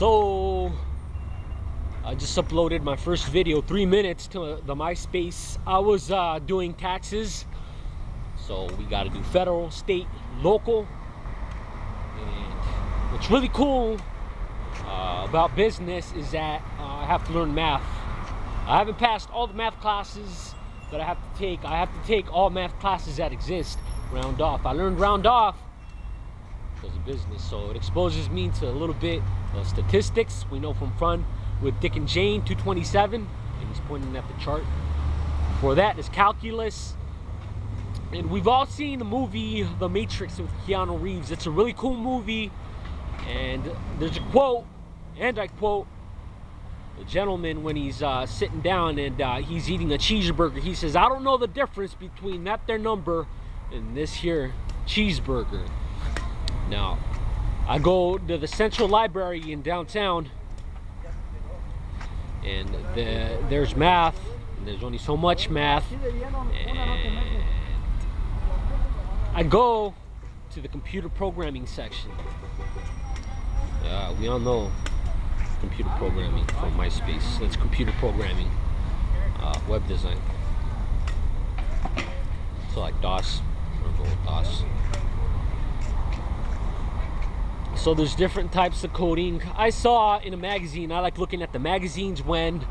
So I just uploaded my first video, 3 minutes, to the MySpace. I was doing taxes, so we got to do federal, state, local. And what's really cool about business is that I have to learn math. I haven't passed all the math classes that I have to take. I have to take all math classes that exist. Round off. I learned round off because of business, so it exposes me to a little bit of statistics. We know from fun with Dick and Jane 227, and he's pointing at the chart. Before that is calculus, and we've all seen the movie The Matrix with Keanu Reeves. It's a really cool movie, and there's a quote, and I quote the gentleman when he's sitting down and he's eating a cheeseburger. He says, "I don't know the difference between that there number and this here cheeseburger." Now, I go to the Central Library in downtown, and there's math, and there's only so much math, and I go to the computer programming section. We all know computer programming from MySpace. That's computer programming, web design. So like DOS, I'm going with DOS. So there's different types of coding. I saw in a magazine, I like looking at the magazines when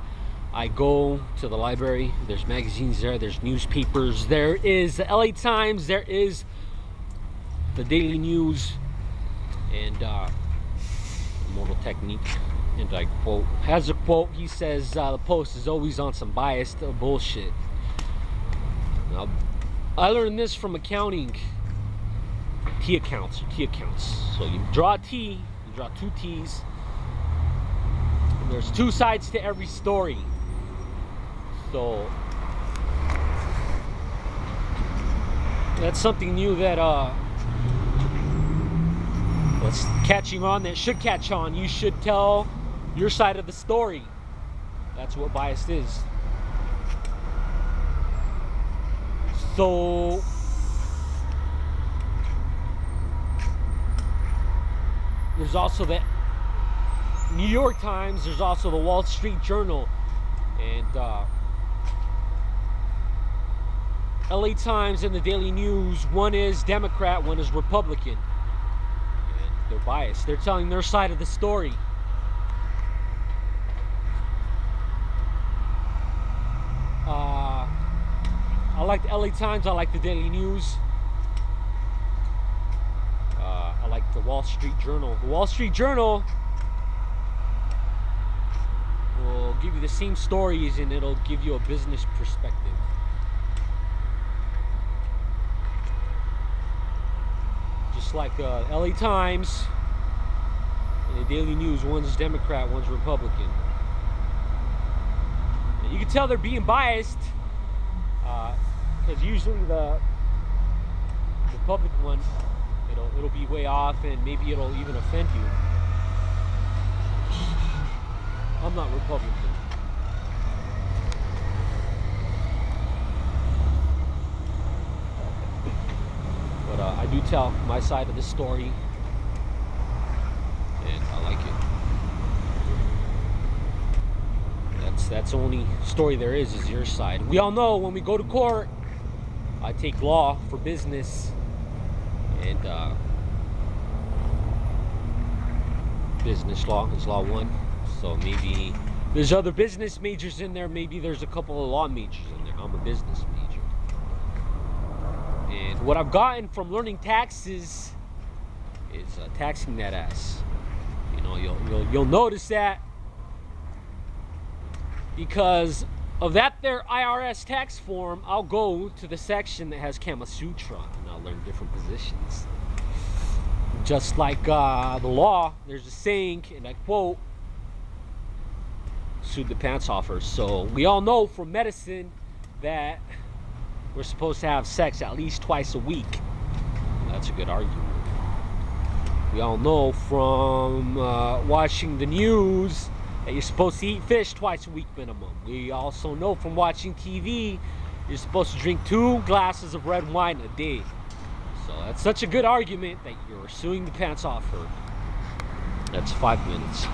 I go to the library. There's magazines there, there's newspapers, there is the LA Times, there is the Daily News, and Immortal Technique. And I quote, has a quote, he says, the Post is always on some biased bullshit. Now, I learned this from accounting. T accounts. So you draw a T, you draw two T's, and there's two sides to every story. So that's something new that that's catching on, that should catch on. You should tell your side of the story. That's what biased is. So there's also the New York Times, there's also the Wall Street Journal, and LA Times and the Daily News. One is Democrat, one is Republican. And they're biased. They're telling their side of the story. I like the LA Times, I like the Daily News. I like the Wall Street Journal. The Wall Street Journal will give you the same stories, and it'll give you a business perspective. Just like the LA Times and the Daily News, one's Democrat, one's Republican. And you can tell they're being biased because usually the Republican one, it'll be way off, and maybe it'll even offend you. I'm not Republican. But I do tell my side of the story, and I like it. That's the only story there is your side. We all know when we go to court, I take law for business, and business law is law 1. So maybe there's other business majors in there, maybe there's a couple of law majors in there. I'm a business major. And what I've gotten from learning taxes is taxing that ass. You know, you'll notice that because of that there IRS tax form, I'll go to the section that has Kama Sutra, and I'll learn different positions. Just like the law, there's a saying, and I quote, "Sued the pants off her." So we all know from medicine that we're supposed to have sex at least twice a week. That's a good argument. We all know from watching the news that you're supposed to eat fish twice a week minimum. We also know from watching TV you're supposed to drink 2 glasses of red wine a day. So that's such a good argument that you're suing the pants off her. That's 5 minutes.